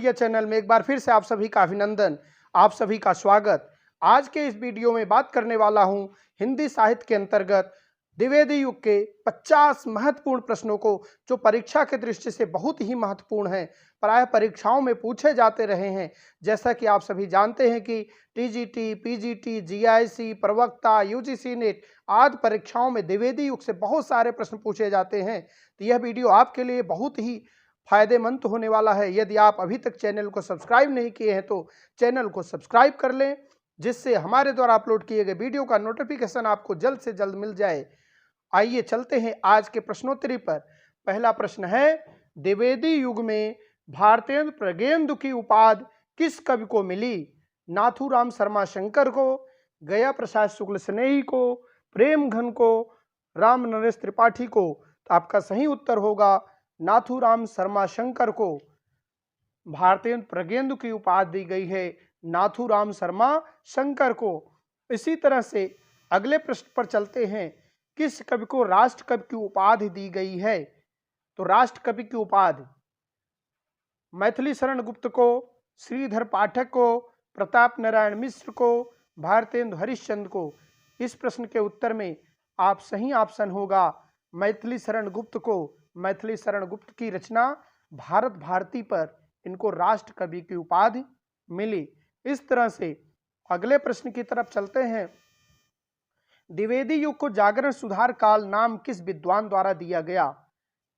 Media channel में एक बार फिर से आप सभी का अभिनंदन, आप सभी का स्वागत। आज के इस वीडियो में बात करने वाला हूं हिंदी साहित्य के अंतर्गत द्विवेदी युग के 50 महत्वपूर्ण प्रश्नों को, जो परीक्षा के दृष्टि से बहुत ही महत्वपूर्ण हैं, प्रायः परीक्षाओं में पूछे जाते रहे हैं। जैसा कि आप सभी जानते हैं कि टीजीटी, पीजीटी, जीआईसी, प्रवक्ता, यूजीसी नेट आदि परीक्षाओं में द्विवेदी युग से बहुत सारे प्रश्न पूछे जाते हैं। तो यह वीडियो आपके लिए बहुत ही फायदेमंद होने वाला है। यदि आप अभी तक चैनल को सब्सक्राइब नहीं किए हैं तो चैनल को सब्सक्राइब कर लें, जिससे हमारे द्वारा अपलोड किए गए वीडियो का नोटिफिकेशन आपको जल्द से जल्द मिल जाए। आइए चलते हैं आज के प्रश्नोत्तरी पर। पहला प्रश्न है, द्विवेदी युग में भारतेंदु प्रगेंदु की उपाधि किस कवि को मिली? नाथूराम शर्मा शंकर को, गया प्रसाद शुक्ल स्नेही को, प्रेमघन को, राम नरेश त्रिपाठी को? तो आपका सही उत्तर होगा नाथूराम शर्मा शंकर को भारतेंदु प्रगेंदु की उपाधि दी गई है, नाथूराम शर्मा शंकर को। इसी तरह से अगले प्रश्न पर चलते हैं, किस कवि को राष्ट्र कवि की उपाधि दी गई है? तो राष्ट्र कवि की उपाधि मैथिली शरण गुप्त को, श्रीधर पाठक को, प्रताप नारायण मिश्र को, भारतेंदु हरिश्चंद्र को? इस प्रश्न के उत्तर में आप सही ऑप्शन होगा मैथिली शरण गुप्त को। मैथिली शरण गुप्त की रचना भारत भारती पर इनको राष्ट्र कवि की उपाधि मिली। इस तरह से अगले प्रश्न की तरफ चलते हैं, द्विवेदी युग को जागरण सुधार काल नाम किस विद्वान द्वारा दिया गया?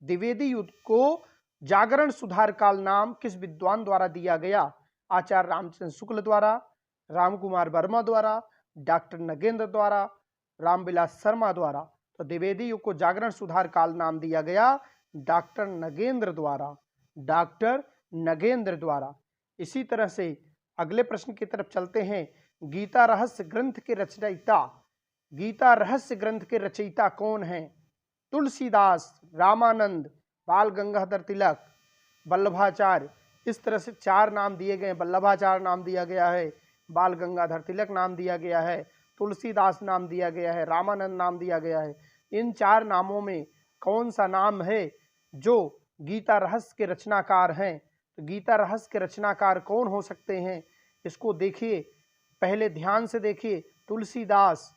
द्विवेदी युग को जागरण सुधार काल नाम किस विद्वान द्वारा दिया गया? आचार्य रामचंद्र शुक्ल द्वारा, राम कुमार वर्मा द्वारा, डॉक्टर नगेंद्र द्वारा, रामविलास शर्मा द्वारा? तो द्विवेदी युग को जागरण सुधार काल नाम दिया गया डॉक्टर नगेंद्र द्वारा, डॉक्टर नगेंद्र द्वारा। इसी तरह से अगले प्रश्न की तरफ चलते हैं, गीता रहस्य ग्रंथ के रचयिता, गीता रहस्य ग्रंथ के रचयिता कौन हैं? तुलसीदास, रामानंद, बाल गंगाधर तिलक, वल्लभाचार्य? इस तरह से चार नाम दिए गए। वल्लभाचार्य नाम दिया गया है, बाल गंगाधर तिलक नाम दिया गया है, तुलसीदास नाम दिया गया है, रामानंद नाम दिया गया है। इन चार नामों में कौन सा नाम है जो गीता रहस्य के रचनाकार हैं? तो गीता रहस्य के रचनाकार कौन हो सकते हैं? इसको देखिए, पहले ध्यान से देखिए। तुलसीदास,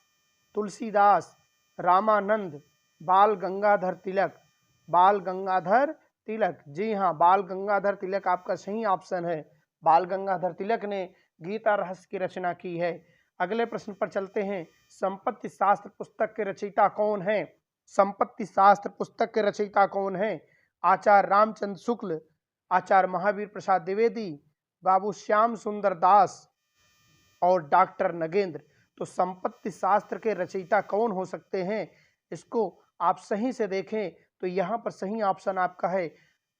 तुलसीदास, रामानंद, बाल गंगाधर तिलक, बाल गंगाधर तिलक। जी हाँ, बाल गंगाधर तिलक आपका सही ऑप्शन है। बाल गंगाधर तिलक ने गीता रहस्य की रचना की है। अगले प्रश्न पर चलते हैं, संपत्ति शास्त्र पुस्तक के रचयिता कौन है? संपत्ति शास्त्र पुस्तक के रचयिता कौन है? आचार्य रामचंद्र शुक्ल, आचार्य महावीर प्रसाद द्विवेदी, बाबू श्याम सुंदर दास और डॉक्टर नगेंद्र? तो संपत्ति शास्त्र के रचयिता कौन हो सकते हैं? इसको आप सही से देखें तो यहाँ पर सही ऑप्शन आपका है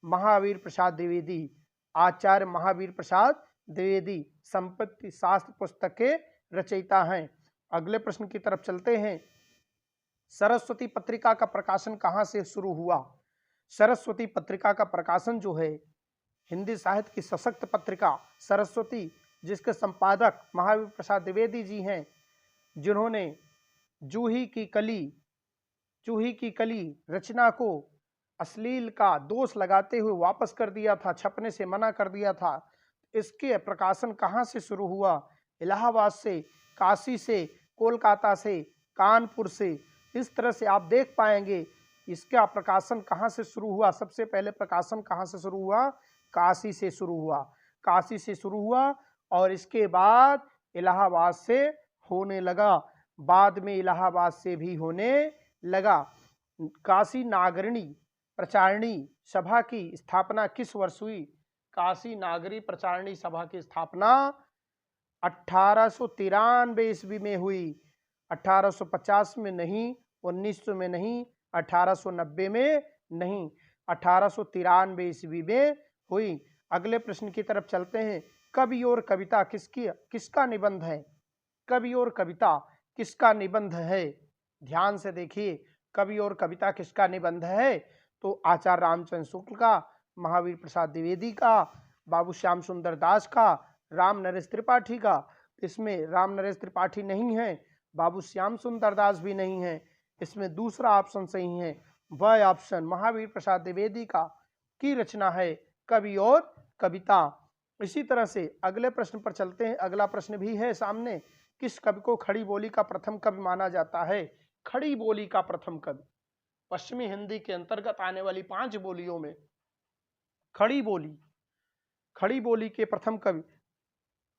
महावीर प्रसाद द्विवेदी। आचार्य महावीर प्रसाद द्विवेदी संपत्ति शास्त्र पुस्तक के रचयिता हैं। अगले प्रश्न की तरफ चलते हैं, सरस्वती पत्रिका का प्रकाशन कहाँ से शुरू हुआ? सरस्वती पत्रिका का प्रकाशन जो है, हिंदी साहित्य की सशक्त पत्रिका सरस्वती, जिसके संपादक महावीर प्रसाद द्विवेदी जी हैं, जिन्होंने जूही की कली रचना को अश्लील का दोष लगाते हुए वापस कर दिया था, छपने से मना कर दिया था। इसके प्रकाशन कहाँ से शुरू हुआ? इलाहाबाद से, काशी से, कोलकाता से, कानपुर से? इस तरह से आप देख पाएंगे इसका प्रकाशन कहाँ से शुरू हुआ। सबसे पहले प्रकाशन कहाँ से शुरू हुआ? काशी से शुरू हुआ। काशी से शुरू हुआ और इसके बाद इलाहाबाद से होने लगा, बाद में इलाहाबाद से भी होने लगा। काशी नागरिणी प्रचारणी सभा की स्थापना किस वर्ष हुई? काशी नागरी प्रचारणी सभा की स्थापना 1893 ईस्वी में हुई। 1850 में नहीं, 1900 में नहीं, 1890 में नहीं, 1893 ईस्वी में हुई। अगले प्रश्न की तरफ चलते हैं, कवि और कविता किसका निबंध है? कवि और कविता किसका निबंध है? ध्यान से देखिए, कवि और कविता किसका निबंध है? तो आचार्य रामचंद्र शुक्ल का, महावीर प्रसाद द्विवेदी का, बाबू श्याम सुंदर दास का, राम नरेश त्रिपाठी का। इसमें राम नरेश त्रिपाठी नहीं है, बाबू श्याम सुंदर दास भी नहीं है। इसमें दूसरा ऑप्शन सही है, वह ऑप्शन महावीर प्रसाद द्विवेदी का की रचना है कवि और कविता। इसी तरह से अगले प्रश्न पर चलते हैं। अगला प्रश्न भी है सामने, किस कवि को खड़ी बोली का प्रथम कवि माना जाता है? खड़ी बोली का प्रथम कवि, पश्चिमी हिंदी के अंतर्गत आने वाली 5 बोलियों में खड़ी बोली के प्रथम कवि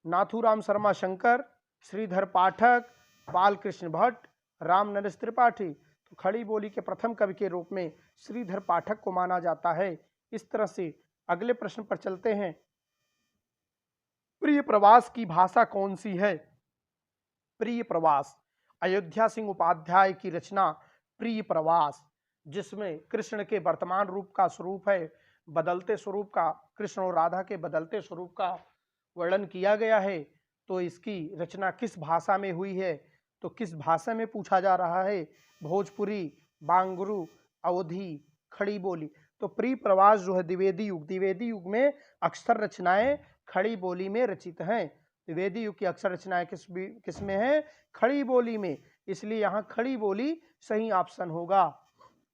नाथूराम शर्मा शंकर, श्रीधर पाठक, बालकृष्ण भट्ट, राम नरेश त्रिपाठी। तो खड़ी बोली के प्रथम कवि के रूप में श्रीधर पाठक को माना जाता है। इस तरह से अगले प्रश्न पर चलते हैं। प्रिय प्रवास की भाषा कौन सी है? प्रिय प्रवास, अयोध्या सिंह उपाध्याय की रचना प्रिय प्रवास, जिसमें कृष्ण के वर्तमान रूप का स्वरूप है, बदलते स्वरूप का, कृष्ण और राधा के बदलते स्वरूप का वर्णन किया गया है। तो इसकी रचना किस भाषा में हुई है? तो किस भाषा में पूछा जा रहा है? भोजपुरी, बांगरू, अवधी, खड़ी बोली। तो प्रिय प्रवास जो है द्विवेदी युग में अक्षर रचनाएं खड़ी बोली में रचित हैं। द्विवेदी युग की अक्षर रचनाएं किस में है? खड़ी बोली में, इसलिए यहाँ खड़ी बोली सही ऑप्शन होगा।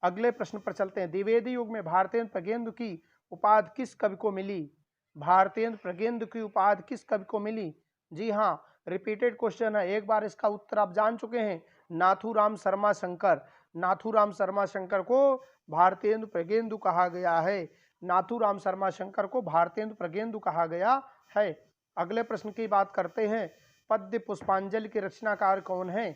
अगले प्रश्न पर चलते हैं। द्विवेदी युग में भारतेंद्र प्रगेंद्र की उपाधि किस कवि को मिली? भारतेंद्र प्रगेंद्र की उपाधि किस कवि को मिली? जी हाँ, रिपीटेड क्वेश्चन है, एक बार इसका उत्तर आप जान चुके हैं। नाथूराम शर्मा शंकर, नाथूराम शर्मा शंकर को भारतेंद्र प्रगेंद्र कहा गया है। नाथूराम शर्मा शंकर को भारतेंद्र प्रगेंद्र कहा गया है। अगले प्रश्न की बात करते हैं। पद्य पुष्पांजलि के रचनाकार कौन है?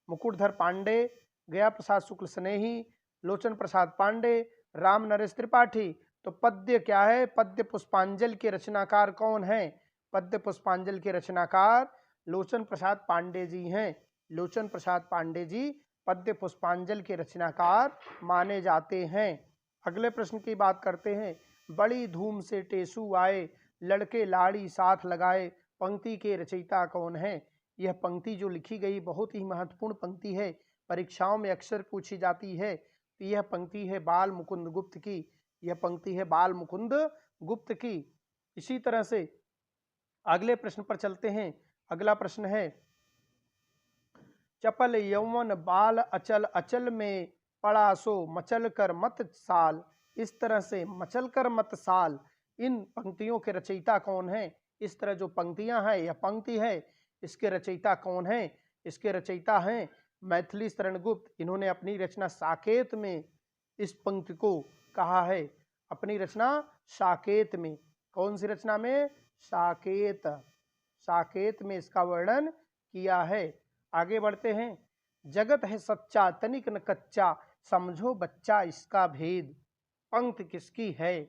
मुकुटधर पांडे, गया प्रसाद शुक्ल स्नेही, लोचन प्रसाद पांडे, राम नरेश त्रिपाठी। तो पद्य क्या है? पद्य पुष्पांजलि के रचनाकार कौन है? पद्य पुष्पांजलि के रचनाकार लोचन प्रसाद पांडे जी हैं। लोचन प्रसाद पांडे जी पद्य पुष्पांजलि के रचनाकार माने जाते हैं। अगले प्रश्न की बात करते हैं। बड़ी धूम से टेसू आए, लड़के लाड़ी साथ लगाए, पंक्ति के रचयिता कौन है? यह पंक्ति जो लिखी गई बहुत ही महत्वपूर्ण पंक्ति है, परीक्षाओं में अक्सर पूछी जाती है। तो यह पंक्ति है बाल मुकुंद गुप्त की। यह पंक्ति है बाल मुकुंद गुप्त की। इसी तरह से अगले प्रश्न पर चलते हैं। अगला प्रश्न है, चपल यौवन बाल अचल, अचल में पड़ा सो मचल कर मत साल। इस तरह से मचल कर मत साल, इन पंक्तियों के रचयिता कौन है? इस तरह जो पंक्तियां हैं, यह पंक्ति है, इसके रचयिता कौन है? इसके रचयिता हैं मैथिली शरण गुप्त। इन्होंने अपनी रचना साकेत में इस पंक्ति को कहा है। अपनी रचना साकेत में, कौन सी रचना में? साकेत, साकेत में इसका वर्णन किया है। आगे बढ़ते हैं। जगत है सच्चा तनिक न कच्चा, समझो बच्चा इसका भेद। पंक्ति किसकी है?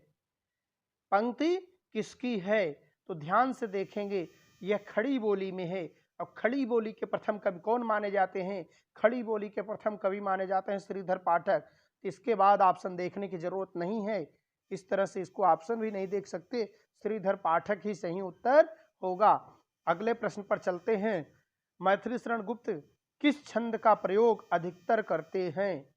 पंक्ति किसकी है? तो ध्यान से देखेंगे, यह खड़ी बोली में है। अब खड़ी बोली के प्रथम कवि कौन माने जाते हैं? खड़ी बोली के प्रथम कवि माने जाते हैं श्रीधर पाठक। इसके बाद ऑप्शन देखने की जरूरत नहीं है, इस तरह से इसको ऑप्शन भी नहीं देख सकते, श्रीधर पाठक ही सही उत्तर होगा। अगले प्रश्न पर चलते हैं। मैथिली शरण गुप्त किस छंद का प्रयोग अधिकतर करते हैं?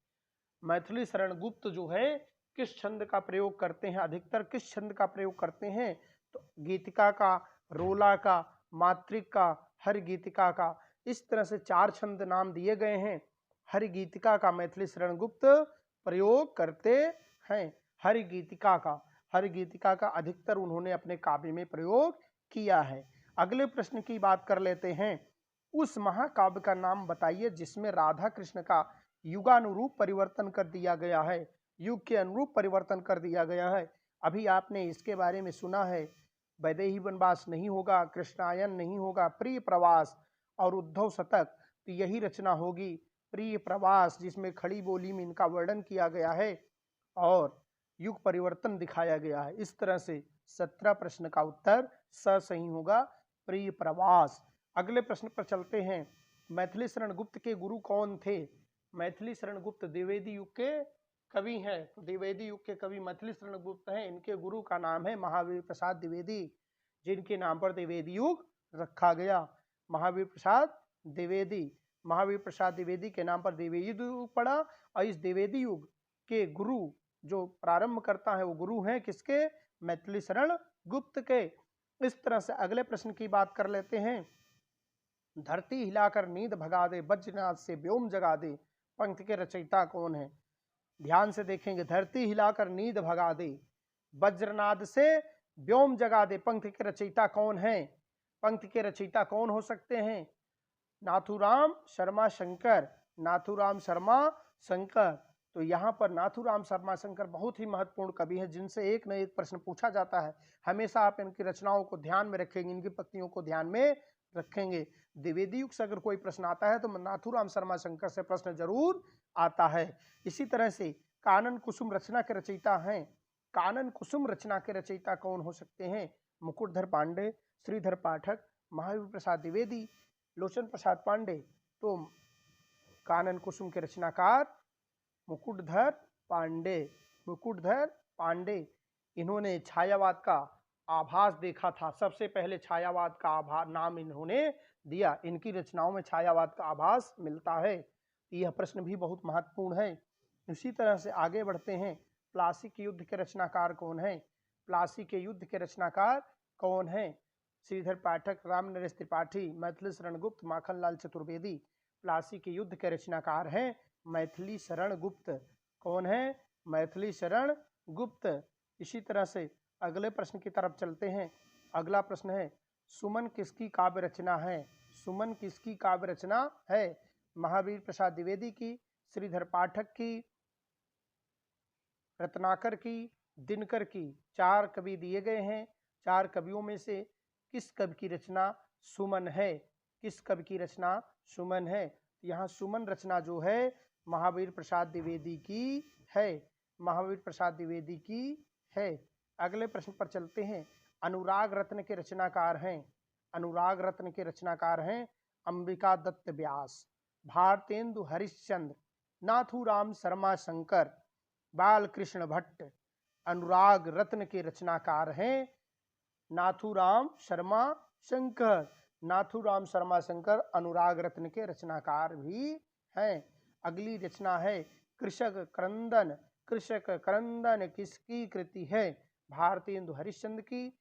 मैथिली शरण गुप्त जो है किस छंद का प्रयोग करते हैं? अधिकतर किस छंद का प्रयोग करते हैं? तो गीतिका का, रोला का, मात्रिक का, हरि गीतिका का। इस तरह से 4 छंद नाम दिए गए हैं। हरि गीतिका का मैथिली शरण गुप्त प्रयोग करते हैं। हरि गीतिका का अधिकतर उन्होंने अपने काव्य में प्रयोग किया है। अगले प्रश्न की बात कर लेते हैं। उस महाकाव्य का नाम बताइए जिसमें राधा कृष्ण का युगानुरूप परिवर्तन कर दिया गया है। युग के अनुरूप परिवर्तन कर दिया गया है। अभी आपने इसके बारे में सुना है, वैदेही वनवास नहीं होगा, कृष्णायन नहीं होगा, प्रिय प्रवास और उद्धव शतक। तो यही रचना होगी प्रिय प्रवास, जिसमें खड़ी बोली में इनका वर्णन किया गया है और युग परिवर्तन दिखाया गया है। इस तरह से 17 प्रश्न का उत्तर स सही होगा, प्रिय प्रवास। अगले प्रश्न पर चलते हैं। मैथिली शरण गुप्त के गुरु कौन थे? मैथिली शरण गुप्त द्विवेदी युग के कवि हैं। द्विवेदी युग के कवि मैथिली शरण गुप्त हैं। इनके गुरु का नाम है महावीर प्रसाद द्विवेदी, जिनके नाम पर द्विवेदी युग रखा गया। महावीर प्रसाद द्विवेदी, महावीर प्रसाद द्विवेदी के नाम पर द्विवेदी युग पड़ा। और इस द्विवेदी युग के गुरु जो प्रारंभ करता है वो गुरु हैं किसके? मैथिली शरण गुप्त के। इस तरह से अगले प्रश्न की बात कर लेते हैं। धरती हिलाकर नींद भगा दे, वज्रनाद से व्योम जगा दे, पंक्ति के रचयिता कौन है? ध्यान से देखेंगे। धरती हिलाकर नींद भगा दे, वज्रनाद से व्योम जगा दे पंक्ति के रचयिता कौन हैं? पंक्ति के रचयिता कौन हो सकते हैं? नाथूराम शर्मा शंकर, नाथूराम शर्मा शंकर। तो यहाँ पर नाथूराम शर्मा शंकर बहुत ही महत्वपूर्ण कवि हैं, जिनसे एक न एक प्रश्न पूछा जाता है। हमेशा आप इनकी रचनाओं को ध्यान में रखेंगे, इनकी पंक्तियों को ध्यान में रखेंगे। द्विवेदी युग से अगर कोई प्रश्न आता है तो नाथूराम शर्मा शंकर से प्रश्न जरूर आता है। इसी तरह से कानन कुसुम रचना के रचयिता हैं। कानन कुसुम रचना के रचयिता कौन हो सकते हैं? मुकुटधर पांडे, श्रीधर पाठक, महावीर प्रसाद द्विवेदी, लोचन प्रसाद पांडे। तो कानन कुसुम के रचनाकार मुकुटधर पांडे, मुकुटधर पांडे। इन्होंने छायावाद का आभास देखा था, सबसे पहले छायावाद का नाम इन्होंने दिया। इनकी रचनाओं में छायावाद का आभास मिलता है। यह प्रश्न भी बहुत महत्वपूर्ण है। इसी तरह से आगे बढ़ते हैं। प्लासी के युद्ध के रचनाकार कौन है? प्लासी के युद्ध के रचनाकार कौन है? श्रीधर पाठक, राम नरेश त्रिपाठी, मैथिली शरण गुप्त, माखनलाल चतुर्वेदी। प्लासी के युद्ध के रचनाकार हैं मैथिली शरण गुप्त। कौन है? मैथिली शरण गुप्त। इसी तरह से अगले प्रश्न की तरफ चलते हैं। अगला प्रश्न है, सुमन किसकी काव्य रचना है? सुमन किसकी काव्य रचना है? महावीर प्रसाद द्विवेदी की, श्रीधर पाठक की, रत्नाकर की, दिनकर की। 4 कवि दिए गए हैं। 4 कवियों में से किस कवि की रचना सुमन है? किस कवि की रचना सुमन है? यहाँ सुमन रचना जो है महावीर प्रसाद द्विवेदी की है, महावीर प्रसाद द्विवेदी की है। अगले प्रश्न पर चलते हैं। अनुराग रत्न के रचनाकार हैं। अनुराग रत्न के रचनाकार हैं अंबिका दत्त व्यास, भारतेंदु हरिश्चंद्र, नाथूराम शर्मा शंकर, बालकृष्ण भट्ट। अनुराग रत्न के रचनाकार हैं नाथूराम शर्मा शंकर। नाथूराम शर्मा शंकर अनुराग रत्न के रचनाकार भी हैं। अगली रचना है कृषक क्रंदन। कृषक क्रंदन किसकी कृति है? भारतेंदु हरिश्चंद्र की,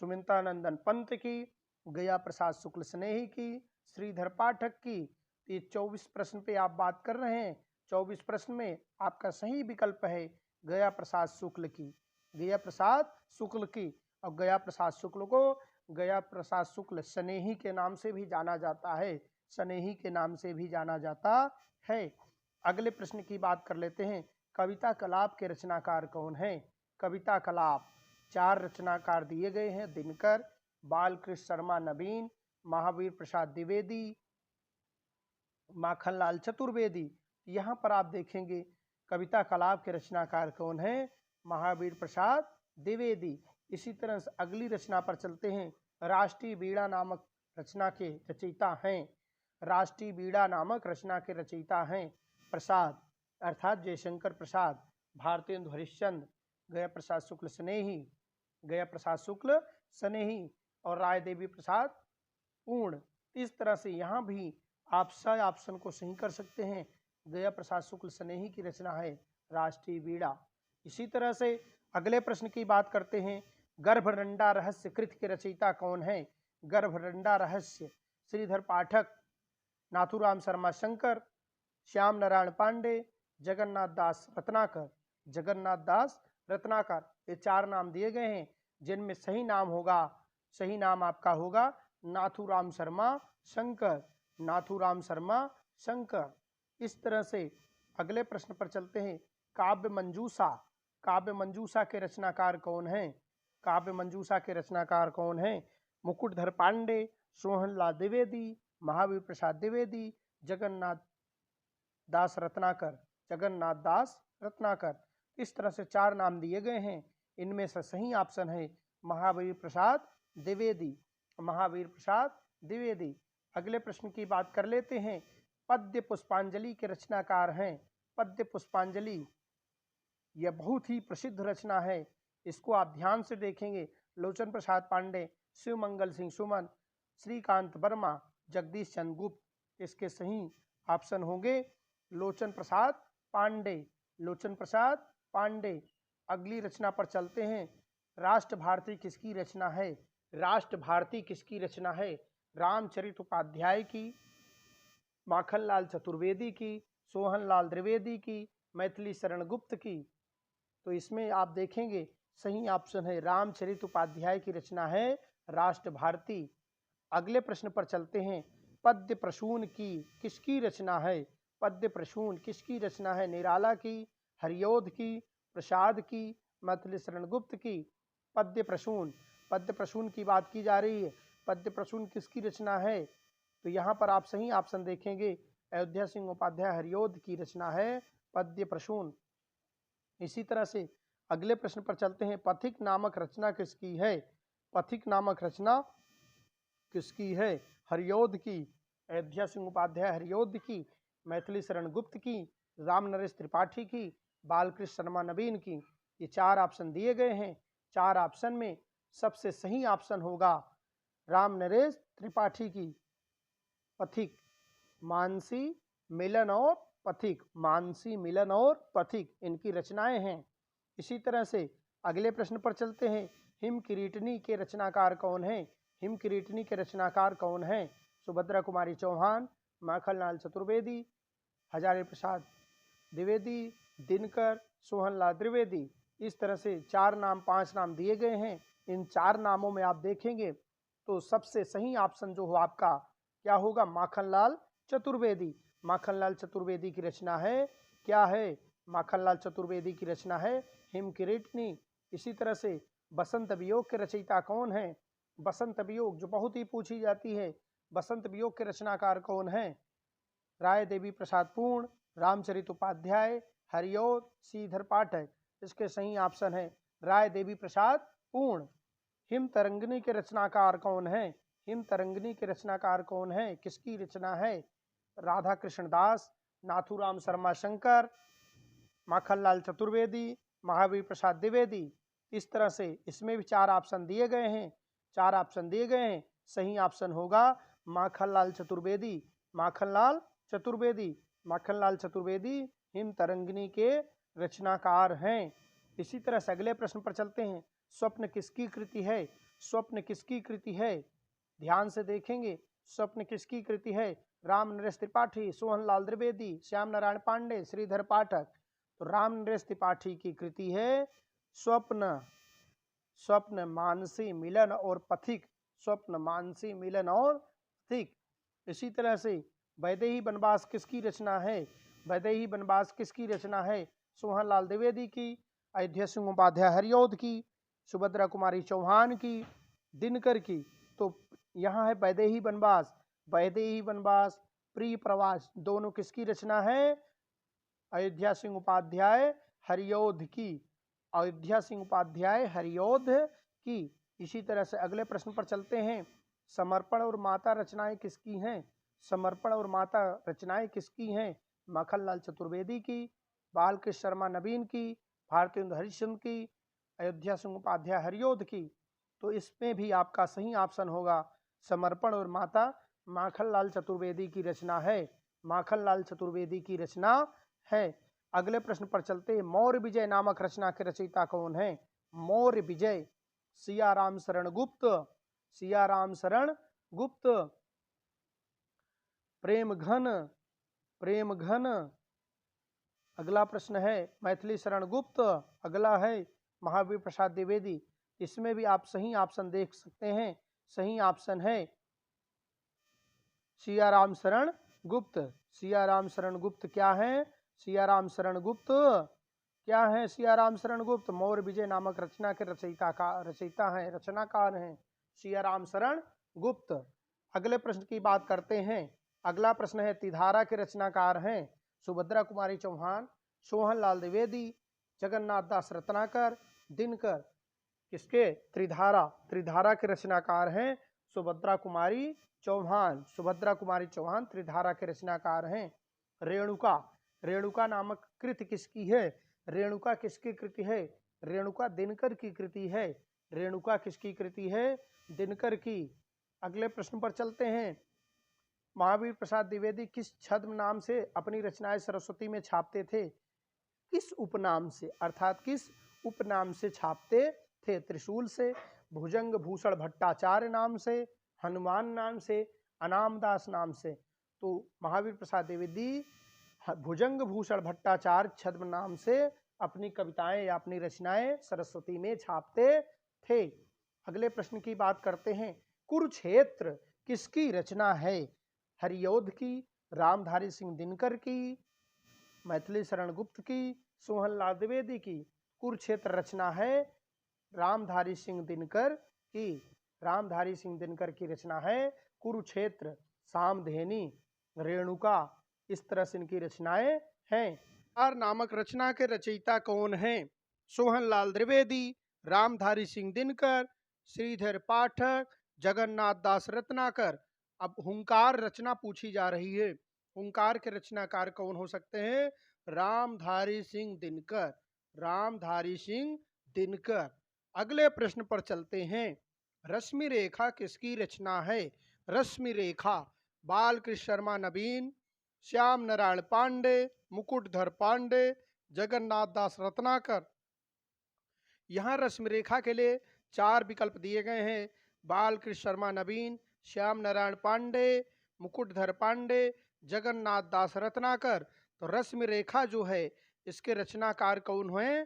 सुमित्रानंदन पंत की, गया प्रसाद शुक्ल स्नेही की, श्रीधर पाठक की। ये 24 प्रश्न पे आप बात कर रहे हैं। 24 प्रश्न में आपका सही विकल्प है गया प्रसाद शुक्ल की, गया प्रसाद शुक्ल की। और गया प्रसाद शुक्ल को गया प्रसाद शुक्ल स्नेही के नाम से भी जाना जाता है, स्नेही के नाम से भी जाना जाता है। अगले प्रश्न की बात कर लेते हैं। कविता कलाप के रचनाकार कौन है? कविता कलाप 4 रचनाकार दिए गए हैं, दिनकर, बालकृष्ण शर्मा नवीन, महावीर प्रसाद द्विवेदी, माखनलाल चतुर्वेदी। यहाँ पर आप देखेंगे कविता कलाप के रचनाकार कौन है? महावीर प्रसाद द्विवेदी। इसी तरह से अगली रचना पर चलते हैं। राष्ट्रीय बीड़ा नामक रचना के रचयिता हैं। राष्ट्रीय बीड़ा नामक रचना के रचयिता हैं प्रसाद अर्थात जयशंकर प्रसाद, भारतेंदु हरिश्चंद्र, गया प्रसाद शुक्ल स्नेही, गया प्रसाद शुक्ल स्नेही और राय देवी प्रसाद पूर्ण। इस तरह से यहाँ भी आप सही ऑप्शन को सही कर सकते हैं। गया प्रसाद शुक्ल स्नेही की रचना है राष्ट्रीय बीड़ा। इसी तरह से अगले प्रश्न की बात करते हैं। गर्भरंडा रहस्य कृत के रचयिता कौन है? गर्भरंडा रहस्य श्रीधर पाठक, नाथूराम शर्मा शंकर, श्याम नारायण पांडे, जगन्नाथ दास रत्नाकर। जगन्नाथ दास रत्नाकर, ये 4 नाम दिए गए हैं, जिनमें सही नाम होगा, सही नाम आपका होगा नाथूराम शर्मा शंकर, नाथूराम शर्मा शंकर। इस तरह से अगले प्रश्न पर चलते हैं। काव्य मंजूषा, काव्य मंजूषा के रचनाकार कौन हैं? काव्य मंजूषा के रचनाकार कौन हैं? मुकुटधर पांडे, सोहनलाल द्विवेदी, महावीर प्रसाद द्विवेदी, जगन्नाथ दास रत्नाकर, जगन्नाथ दास रत्नाकर। इस तरह से 4 नाम दिए गए हैं, इनमें से सही ऑप्शन है महावीर प्रसाद द्विवेदी, महावीर प्रसाद द्विवेदी। अगले प्रश्न की बात कर लेते हैं। पद्य पुष्पांजलि के रचनाकार हैं। पद्य पुष्पांजलि यह बहुत ही प्रसिद्ध रचना है, इसको आप ध्यान से देखेंगे। लोचन प्रसाद पांडे, शिवमंगल सिंह सुमन, श्रीकांत वर्मा, जगदीश चंद्र गुप्त। इसके सही ऑप्शन होंगे लोचन प्रसाद पांडे, लोचन प्रसाद पांडे। अगली रचना पर चलते हैं। राष्ट्र भारती किसकी रचना है? राष्ट्र भारती किसकी रचना है? रामचरित उपाध्याय की, माखनलाल चतुर्वेदी की, सोहनलाल द्विवेदी की, मैथिली शरण गुप्त की। तो इसमें आप देखेंगे सही ऑप्शन है रामचरित उपाध्याय की रचना है राष्ट्र भारती। अगले प्रश्न पर चलते हैं। पद्य प्रसून की किसकी रचना है? पद्य प्रसून किसकी रचना है? निराला की, हरियोध की, प्रसाद की, मैथिली शरण गुप्त की? पद्य प्रसून की बात की जा रही है। पद्य प्रसून किसकी रचना है? तो यहाँ पर आप सही ऑप्शन देखेंगे, अयोध्या सिंह उपाध्याय हरियोध की रचना है पद्य प्रसून। इसी तरह से अगले प्रश्न पर चलते हैं। पथिक नामक रचना किसकी है? पथिक नामक रचना किसकी है? हरियोध की, अयोध्या सिंह उपाध्याय हरियोध की, मैथिली शरण गुप्त की, राम नरेश त्रिपाठी की, बालकृष्ण शर्मा नवीन की? ये 4 ऑप्शन दिए गए हैं। 4 ऑप्शन में सबसे सही ऑप्शन होगा राम नरेश त्रिपाठी की पथिक। मानसी, मिलन और पथिक, मानसी, मिलन और पथिक इनकी रचनाएं हैं। इसी तरह से अगले प्रश्न पर चलते हैं। हिम किरीटनी के रचनाकार कौन है? हिम किरीटनी के रचनाकार कौन है? सुभद्रा कुमारी चौहान, माखनलाल चतुर्वेदी, हजारी प्रसाद द्विवेदी, दिनकर, सोहनलाल द्विवेदी। इस तरह से 4 नाम 5 नाम दिए गए हैं। इन 4 नामों में आप देखेंगे तो सबसे सही ऑप्शन जो हो आपका क्या होगा? माखनलाल चतुर्वेदी। माखनलाल चतुर्वेदी की रचना है क्या है? माखनलाल चतुर्वेदी की रचना है हिम किरीटनी। इसी तरह से बसंत वियोग के रचयिता कौन है? बसंत वियोग जो बहुत ही पूछी जाती है, बसंत वियोग के रचनाकार कौन है? राय देवी प्रसाद पूर्ण, रामचरित उपाध्याय, हरियोध, श्रीधर पाठक? इसके सही ऑप्शन है राय देवी प्रसाद पूर्ण। हिम तरंगिनी के रचनाकार कौन है? हिम तरंगिनी के रचनाकार कौन है? किसकी रचना है? राधा कृष्ण दास, नाथूराम शर्मा शंकर, माखनलाल चतुर्वेदी, महावीर प्रसाद द्विवेदी? इस तरह से इसमें भी 4 ऑप्शन दिए गए हैं। 4 ऑप्शन दिए गए हैं। सही ऑप्शन होगा माखनलाल चतुर्वेदी। माखनलाल चतुर्वेदी, माखनलाल चतुर्वेदी हिम तरंगिनी के रचनाकार हैं। इसी तरह से अगले प्रश्न पर चलते हैं। स्वप्न किसकी कृति है? स्वप्न किसकी कृति है? ध्यान से देखेंगे। स्वप्न किसकी कृति है? राम नरेश त्रिपाठी, सोहनलाल द्विवेदी, श्याम नारायण पांडे, श्रीधर पाठक? तो राम नरेश त्रिपाठी की कृति है स्वप्न। स्वप्न, मानसी, मिलन और पथिक। स्वप्न, मानसी, मिलन और पथिक। इसी तरह से वैदेही वनवास किसकी रचना है? वैदेही वनवास किसकी रचना है? सोहनलाल द्विवेदी की, अयोध्या सिंह उपाध्याय हरियोध की, सुभद्रा कुमारी चौहान की, दिनकर की? तो यहाँ है वैदेही वनवास। वैदेही वनवास, प्रिय प्रवास दोनों किसकी रचना है? अयोध्या सिंह उपाध्याय हरियोध की। अयोध्या सिंह उपाध्याय हरियोध की। इसी तरह से अगले प्रश्न पर चलते हैं। समर्पण और माता रचनाएं किसकी हैं? समर्पण और माता रचनाएं किसकी हैं? माखनलाल चतुर्वेदी की, बालकृष्ण शर्मा नवीन की, भारतेंदु हरिश्चंद्र की, अयोध्या सिंह उपाध्याय हरियोध की? तो इसमें भी आपका सही ऑप्शन होगा समर्पण और माता माखनलाल चतुर्वेदी की रचना है। माखनलाल चतुर्वेदी की रचना है। अगले प्रश्न पर चलते हैं। मौर्य विजय नामक रचना के रचयिता कौन है? मौर्य विजय, सियाराम शरण गुप्त, सियाराम शरण गुप्त, प्रेम घन, प्रेम घन? अगला प्रश्न है मैथिली शरण गुप्त, अगला है महावीर प्रसाद द्विवेदी। इसमें भी आप सही ऑप्शन देख सकते हैं। सही ऑप्शन है सियाराम शरण गुप्त। सियाराम शरण गुप्त क्या है? सियाराम शरण गुप्त क्या है? सियाराम शरण गुप्त मौर्य विजय नामक रचना के रचयिता हैं, रचनाकार हैं सियाराम शरण गुप्त। अगले प्रश्न की बात करते हैं। अगला प्रश्न है त्रिधारा के रचनाकार हैं सुभद्रा कुमारी चौहान, सोहनलाल द्विवेदी, जगन्नाथ दास रत्नाकर, दिनकर? किसके? त्रिधारा। त्रिधारा के रचनाकार हैं सुभद्रा कुमारी चौहान। सुभद्रा कुमारी चौहान त्रिधारा के रचनाकार हैं। रेणुका, रेणुका नामक कृति किसकी है? रेणुका किसकी कृति है? रेणुका दिनकर की कृति है। रेणुका किसकी कृति है? दिनकर की। अगले प्रश्न पर चलते हैं। महावीर प्रसाद द्विवेदी किस छद्म नाम से अपनी रचनाएं सरस्वती में छापते थे? किस उपनाम से, अर्थात किस उपनाम से छापते थे? त्रिशूल से, भुजंग भूषण भट्टाचार्य नाम से, हनुमान नाम से, अनामदास नाम से? तो महावीर प्रसाद द्विवेदी भुजंग भूषण भट्टाचार्य छद्म नाम से अपनी कविताएं या अपनी रचनाएं सरस्वती में छापते थे। अगले प्रश्न की बात करते हैं। कुरुक्षेत्र किसकी रचना है? हरियोध की, रामधारी सिंह दिनकर की, मैथिली शरण गुप्त की, सोहनलाल द्विवेदी की? कुरुक्षेत्र रचना है रामधारी सिंह दिनकर की। रामधारी सिंह दिनकर की रचना है कुरुक्षेत्र। सामधेनी, रेणुका, इस तरह से इनकी रचनाएं हैं। आर नामक रचना के रचयिता कौन हैं? सोहनलाल द्विवेदी, रामधारी सिंह दिनकर, श्रीधर पाठक, जगन्नाथ दास रत्नाकर। अब हुंकार रचना पूछी जा रही है। हुंकार के रचनाकार कौन हो सकते हैं? रामधारी सिंह दिनकर। रामधारी सिंह दिनकर। अगले प्रश्न पर चलते हैं। रश्मि रेखा किसकी रचना है? रश्मि रेखा बालकृष्ण शर्मा नवीन, श्याम नारायण पांडे, मुकुटधर पांडे, जगन्नाथ दास रत्नाकर। यहाँ रश्मि रेखा के लिए 4 विकल्प दिए गए हैं। बालकृष्ण शर्मा नवीन, श्याम नारायण पांडे, मुकुटधर पांडे, जगन्नाथ दास रत्नाकर। तो रश्मि रेखा जो है इसके रचनाकार कौन हुए?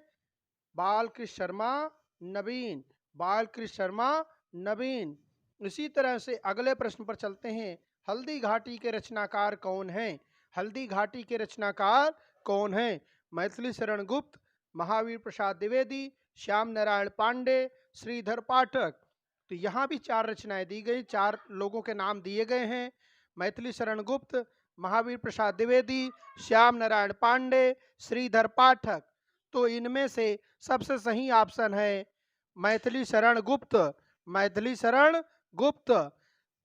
बालकृष्ण शर्मा नवीन। बालकृष्ण शर्मा नवीन। इसी तरह से अगले प्रश्न पर चलते हैं। हल्दी घाटी के रचनाकार कौन हैं? हल्दी घाटी के रचनाकार कौन हैं? मैथिली शरण गुप्त, महावीर प्रसाद द्विवेदी, श्याम नारायण पांडे, श्रीधर पाठक। तो यहाँ भी 4 रचनाएं दी गई, 4 लोगों के नाम दिए गए हैं। मैथिली शरण गुप्त, महावीर प्रसाद द्विवेदी, श्याम नारायण पांडे, श्रीधर पाठक। तो इनमें से सबसे सही ऑप्शन है मैथिली शरण गुप्त। मैथिली शरण गुप्त।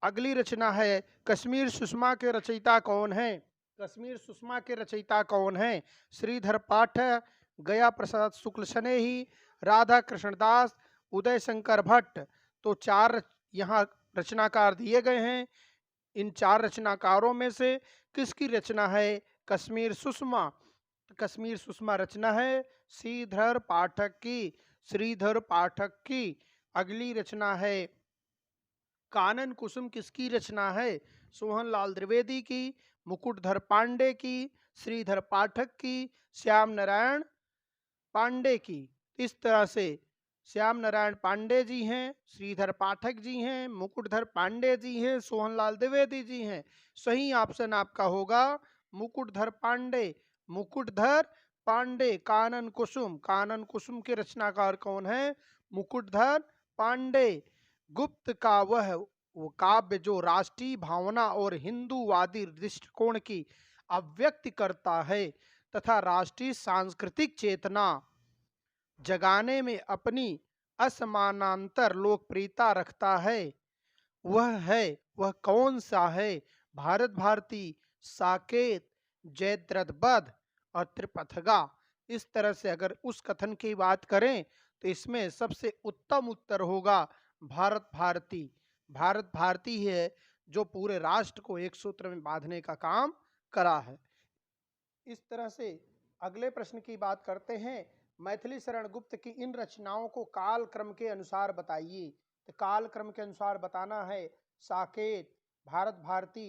अगली रचना है कश्मीर सुषमा के रचयिता कौन है? कश्मीर सुषमा के रचयिता कौन है? श्रीधर पाठक, गया प्रसाद शुक्ल स्नेही, राधा कृष्ण दास, उदय शंकर भट्ट। तो 4 यहाँ रचनाकार दिए गए हैं। इन 4 रचनाकारों में से किसकी रचना है कश्मीर सुषमा? कश्मीर सुषमा रचना है श्रीधर पाठक की। श्रीधर पाठक की। अगली रचना है कानन कुसुम किसकी रचना है? सोहनलाल द्विवेदी की, मुकुटधर पांडे की, श्रीधर पाठक की, श्याम नारायण पांडे की। इस तरह से श्याम नारायण पांडे जी हैं, श्रीधर पाठक जी हैं, मुकुटधर पांडे जी हैं, सोहनलाल द्विवेदी जी हैं। सही ऑप्शन आपका होगा मुकुटधर पांडे। मुकुटधर पांडे। कानन कुसुम। कानन कुसुम के रचनाकार कौन है? मुकुटधर पांडे। गुप्त का वह वो काव्य जो राष्ट्रीय भावना और हिंदूवादी दृष्टिकोण की अभिव्यक्ति करता है तथा राष्ट्रीय सांस्कृतिक चेतना जगाने में अपनी असमानांतर लोकप्रियता रखता है, वह कौन सा है? भारत भारती, साकेत, जयद्रथ वध और त्रिपथगा। इस तरह से अगर उस कथन की बात करें तो इसमें सबसे उत्तम उत्तर होगा भारत भारती। भारत भारती ही है जो पूरे राष्ट्र को एक सूत्र में बांधने का काम करा है। इस तरह से अगले प्रश्न की बात करते हैं। मैथिली शरण गुप्त की इन रचनाओं को काल क्रम के अनुसार बताइए। तो काल क्रम के अनुसार बताना है साकेत, भारत भारती,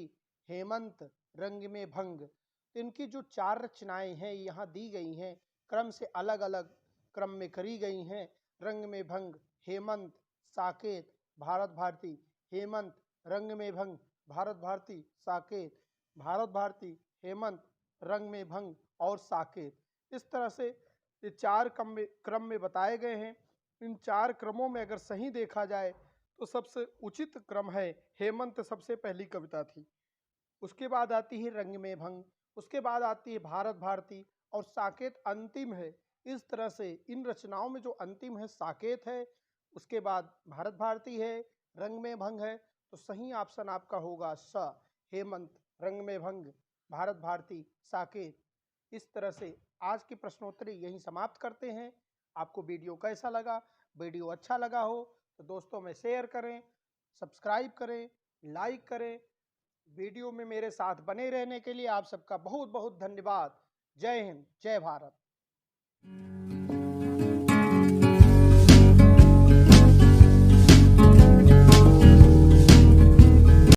हेमंत, रंग में भंग। तो इनकी जो 4 रचनाएं हैं यहाँ दी गई हैं, क्रम से अलग अलग क्रम में करी गई हैं। रंग में भंग, हेमंत, साकेत, भारत भारती, हेमंत, रंग में भंग, भारत भारती, साकेत, भारत भारती, हेमंत, रंग में भंग और साकेत। इस तरह से ये 4 क्रम में बताए गए हैं। इन 4 क्रमों में अगर सही देखा जाए तो सबसे उचित क्रम है हेमंत। सबसे पहली कविता थी, उसके बाद आती है रंग में भंग, उसके बाद आती है भारत भारती और साकेत अंतिम है। इस तरह से इन रचनाओं में जो अंतिम है साकेत है, उसके बाद भारत भारती है, रंग में भंग है। तो सही ऑप्शन आपका होगा स, हेमंत, रंग में भंग, भारत भारती, साकेत। इस तरह से आज की प्रश्नोत्तरी यहीं समाप्त करते हैं। आपको वीडियो कैसा लगा? वीडियो अच्छा लगा हो तो दोस्तों में शेयर करें, सब्सक्राइब करें, लाइक करें। वीडियो में मेरे साथ बने रहने के लिए आप सबका बहुत बहुत धन्यवाद। जय हिंद, जय भारत।